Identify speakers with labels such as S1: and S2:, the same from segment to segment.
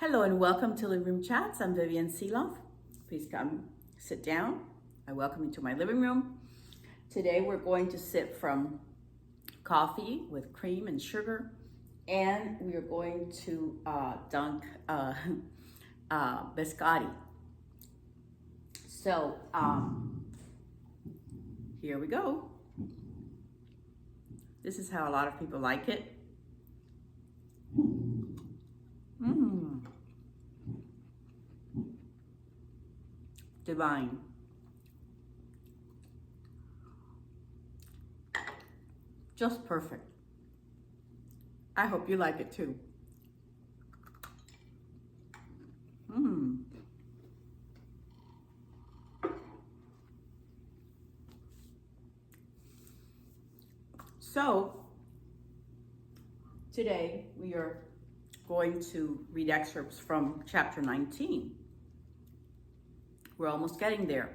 S1: Hello and welcome to Living Room Chats. I'm Vivian Seeloff. Please come sit down. I welcome you to my living room. Today we're going to sip from coffee with cream and sugar, and we are going to dunk biscotti. So here we go. This is how a lot of people like it. Divine. Just perfect. I hope you like it too. So today we are going to read excerpts from chapter 19. We're almost getting there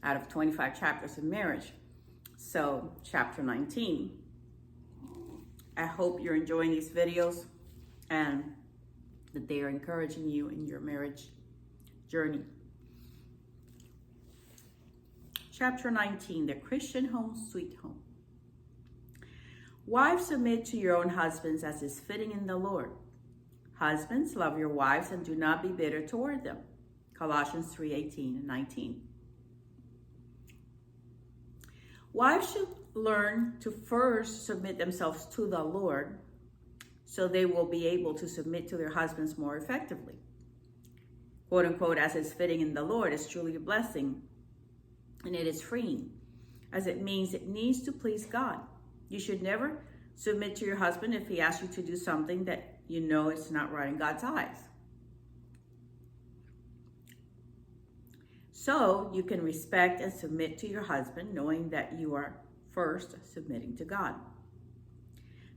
S1: out of 25 chapters in marriage. So chapter 19. I hope you're enjoying these videos and that they are encouraging you in your marriage journey. Chapter 19, the Christian home, sweet home. Wives, submit to your own husbands as is fitting in the Lord. Husbands, love your wives and do not be bitter toward them. Colossians 3:18 and 19. Wives should learn to first submit themselves to the Lord so they will be able to submit to their husbands more effectively. Quote unquote, as is fitting in the Lord is truly a blessing, and it is freeing, as it means it needs to please God. You should never submit to your husband if he asks you to do something that you know is not right in God's eyes. So you can respect and submit to your husband, knowing that you are first submitting to God.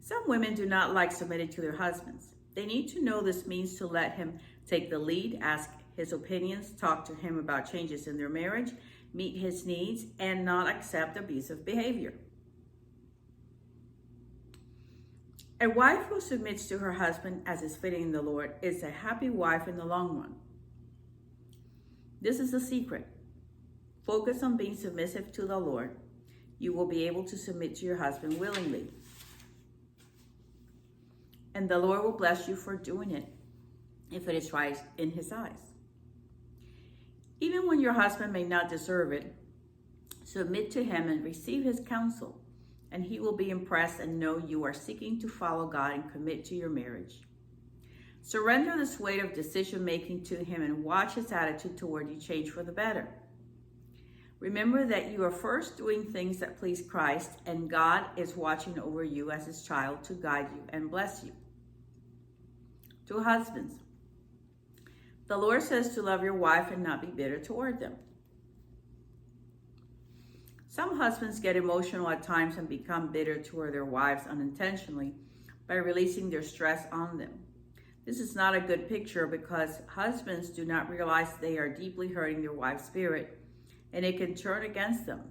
S1: Some women do not like submitting to their husbands. They need to know this means to let him take the lead, ask his opinions, talk to him about changes in their marriage, meet his needs, and not accept abusive behavior. A wife who submits to her husband as is fitting in the Lord is a happy wife in the long run. This is the secret. Focus on being submissive to the Lord. You will be able to submit to your husband willingly. And the Lord will bless you for doing it if it is right in his eyes. Even when your husband may not deserve it, submit to him and receive his counsel, and he will be impressed and know you are seeking to follow God and commit to your marriage. Surrender this weight of decision-making to him and watch his attitude toward you change for the better. Remember that you are first doing things that please Christ, and God is watching over you as his child to guide you and bless you. To husbands, the Lord says to love your wife and not be bitter toward them. Some husbands get emotional at times and become bitter toward their wives unintentionally by releasing their stress on them. This is not a good picture because husbands do not realize they are deeply hurting their wife's spirit, and it can turn against them.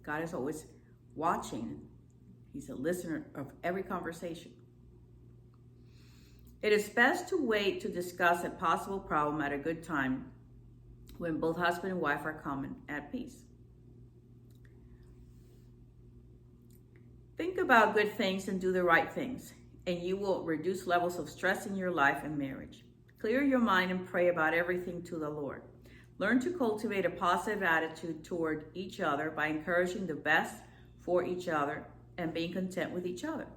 S1: God is always watching. He's a listener of every conversation. It is best to wait to discuss a possible problem at a good time when both husband and wife are calm and at peace. Think about good things and do the right things, and you will reduce levels of stress in your life and marriage. Clear your mind and pray about everything to the Lord. Learn to cultivate a positive attitude toward each other by encouraging the best for each other and being content with each other.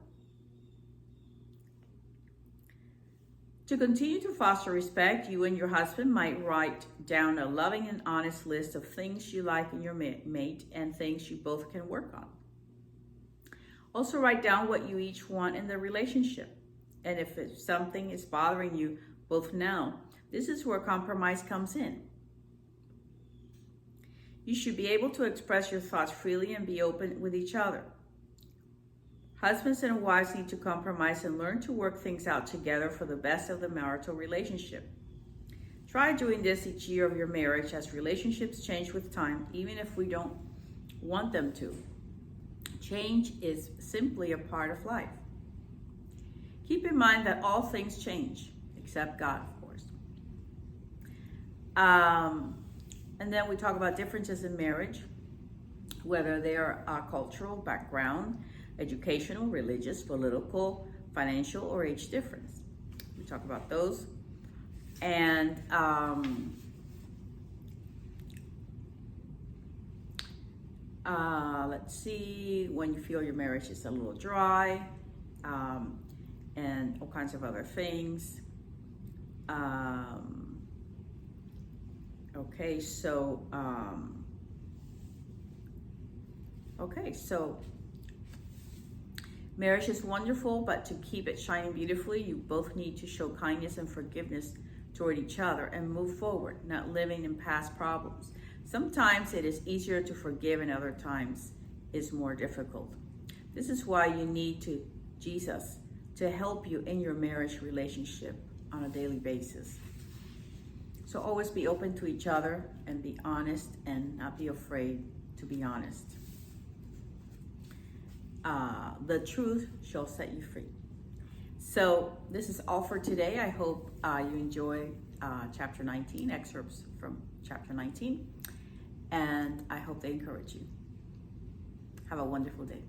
S1: To continue to foster respect, you and your husband might write down a loving and honest list of things you like in your mate and things you both can work on. Also write down what you each want in the relationship. And if something is bothering you both now, this is where compromise comes in. You should be able to express your thoughts freely and be open with each other. Husbands and wives need to compromise and learn to work things out together for the best of the marital relationship. Try doing this each year of your marriage as relationships change with time, even if we don't want them to. Change is simply a part of life. Keep in mind that all things change. except God, of course. And then we talk about differences in marriage, whether they are cultural background, educational, religious, political, financial, or age difference. We talk about those. And let's see, when you feel your marriage is a little dry, and all kinds of other things. Okay, so marriage is wonderful, but to keep it shining beautifully, you both need to show kindness and forgiveness toward each other and move forward, not living in past problems. Sometimes it is easier to forgive, and other times is more difficult. This is why you need Jesus to help you in your marriage relationship on a daily basis. So always be open to each other and be honest, and not be afraid to be honest. The truth shall set you free. So this is all for today. I hope you enjoy chapter 19, excerpts from chapter 19, and I hope they encourage you. Have a wonderful day.